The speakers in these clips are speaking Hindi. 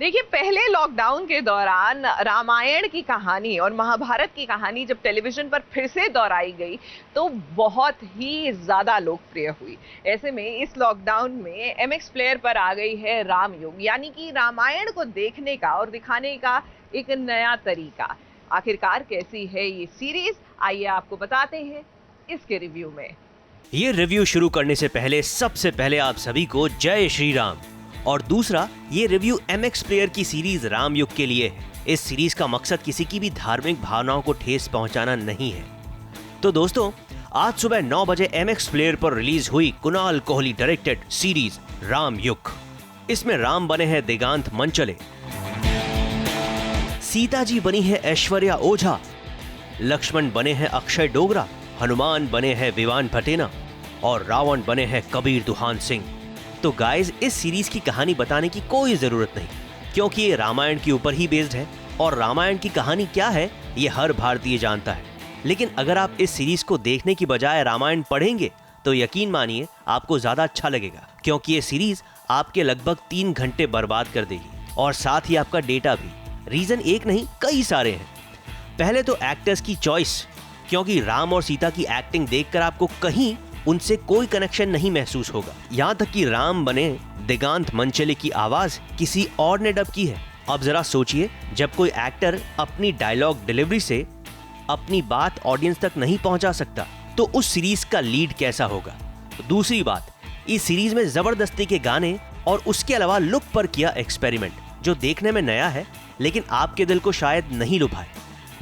देखिए, पहले लॉकडाउन के दौरान रामायण की कहानी और महाभारत की कहानी जब टेलीविजन पर फिर से दोहराई गई तो बहुत ही ज़्यादा लोकप्रिय हुई। ऐसे में इस लॉकडाउन में एमएक्स प्लेयर पर आ गई है रामयुग, यानी कि रामायण को देखने का और दिखाने का एक नया तरीका। आखिरकार कैसी है ये सीरीज, आइए आपको बताते हैं इसके रिव्यू में। ये रिव्यू शुरू करने से पहले सबसे पहले आप सभी को जय श्री राम। और दूसरा, ये रिव्यू एमएक्स प्लेयर की सीरीज रामयुग के लिए है। इस सीरीज का मकसद किसी की भी धार्मिक भावनाओं को ठेस पहुंचाना नहीं है। तो दोस्तों, आज सुबह 9 बजे एमएक्स प्लेयर पर रिलीज हुई कुणाल कोहली डायरेक्टेड सीरीज रामयुग। इसमें राम बने हैं दिगांत मंचले, सीता जी बनी है ऐश्वर्या ओझा, लक्ष्मण बने हैं अक्षय डोगरा, हनुमान बने हैं विवान भटेना और रावण बने हैं कबीर दुहान सिंह। तो गाइस, इस सीरीज की कहानी बताने की कोई जरूरत नहीं, क्योंकि ये रामायण के ऊपर ही बेस्ड है और रामायण की कहानी क्या है ये हर भारतीय जानता है। लेकिन अगर आप इस सीरीज को देखने की बजाय रामायण पढ़ेंगे तो यकीन मानिए आपको ज्यादा अच्छा लगेगा, क्योंकि ये सीरीज आपके लगभग 3 घंटे बर्बाद कर देगी और साथ ही आपका डेटा भी। रीजन एक नहीं, कई सारे हैं। पहले तो एक्टर्स की चॉइस, क्योंकि राम और सीता की एक्टिंग देखकर आपको कहीं उनसे कोई कनेक्शन नहीं महसूस होगा। यहाँ तक कि राम बने दिगांत मंचले की आवाज किसी और ने डब की है। अब जरा सोचिए, जब कोई एक्टर अपनी डायलॉग डिलीवरी से अपनी बात ऑडियंस तक नहीं पहुंचा सकता तो उस सीरीज का लीड कैसा होगा। दूसरी बात, इस सीरीज में जबरदस्ती के गाने और उसके अलावा लुक पर किया एक्सपेरिमेंट जो देखने में नया है लेकिन आपके दिल को शायद नहीं लुभाए।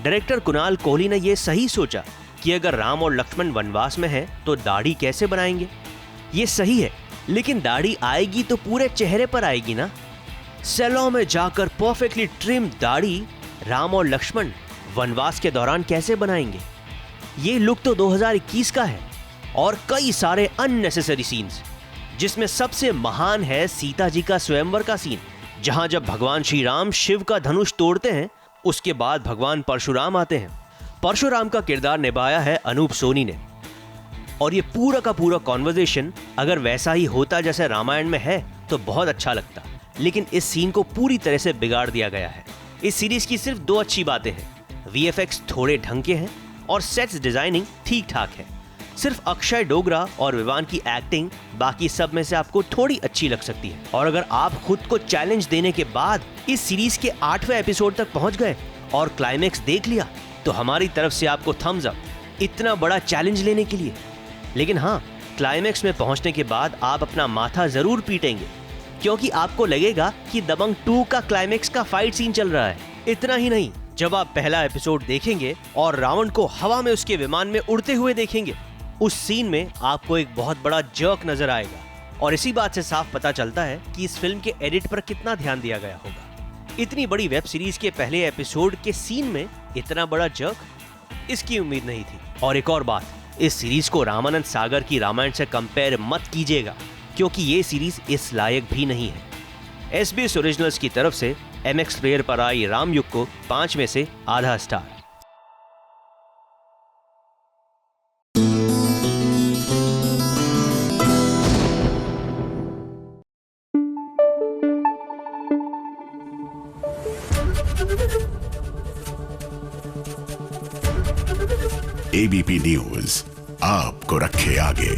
डायरेक्टर कुणाल कोहली ने यह सही सोचा कि अगर राम और लक्ष्मण वनवास में हैं तो दाढ़ी कैसे बनाएंगे। ये सही है, लेकिन दाढ़ी आएगी तो पूरे चेहरे पर आएगी ना। सैलून में जाकर परफेक्टली ट्रिम दाढ़ी राम और लक्ष्मण वनवास के दौरान कैसे बनाएंगे। ये लुक तो 2021 का है। और कई सारे अननेसेसरी सीन्स, जिसमें सबसे महान है सीता जी का स्वयंवर का सीन, जहां जब भगवान श्री राम शिव का धनुष तोड़ते हैं उसके बाद भगवान परशुराम आते हैं। परशुराम का किरदार निभाया है अनूप सोनी ने। और ये पूरा का पूरा कॉन्वर्सेशन अगर वैसा ही होता जैसे रामायण में है तो बहुत अच्छा लगता, लेकिन इस सीन को पूरी तरह से बिगाड़ दिया गया है। इस सीरीज की सिर्फ 2 अच्छी बातें हैं, वीएफएक्स थोड़े ढंग के हैं और सेट्स डिजाइनिंग ठीक ठाक है। सिर्फ अक्षय डोगरा और विवान की एक्टिंग बाकी सब में से आपको थोड़ी अच्छी लग सकती है। और अगर आप खुद को चैलेंज देने के बाद इस सीरीज के 8वें एपिसोड तक पहुंच गए और क्लाइमेक्स देख लिया तो हमारी तरफ से आपको थम्स अप, इतना बड़ा चैलेंज लेने के लिए। लेकिन हाँ, क्लाइमेक्स में पहुंचने के बाद आप अपना माथा जरूर पीटेंगे, क्योंकि आपको लगेगा कि दबंग 2 का क्लाइमेक्स का फाइट सीन चल रहा है। इतना ही नहीं, जब आप पहला एपिसोड देखेंगे और रावण को हवा में उसके विमान में उड़ते हुए देखेंगे, उस सीन में आपको एक बहुत बड़ा जर्क नजर आएगा। और इसी बात से साफ पता चलता है कि इस फिल्म के एडिट पर कितना ध्यान दिया गया होगा। इतनी बड़ी वेब सीरीज के पहले एपिसोड के सीन में इतना बड़ा जर्क, इसकी उम्मीद नहीं थी। और एक और बात, इस सीरीज को रामानंद सागर की रामायण से कंपेयर मत कीजिएगा, क्योंकि ये सीरीज इस लायक भी नहीं है। एसबीएस ओरिजिनल्स की तरफ से एमएक्स प्लेयर पर आई रामयुग को 5 में से आधा स्टार। एबीपी न्यूज आपको रखे आगे।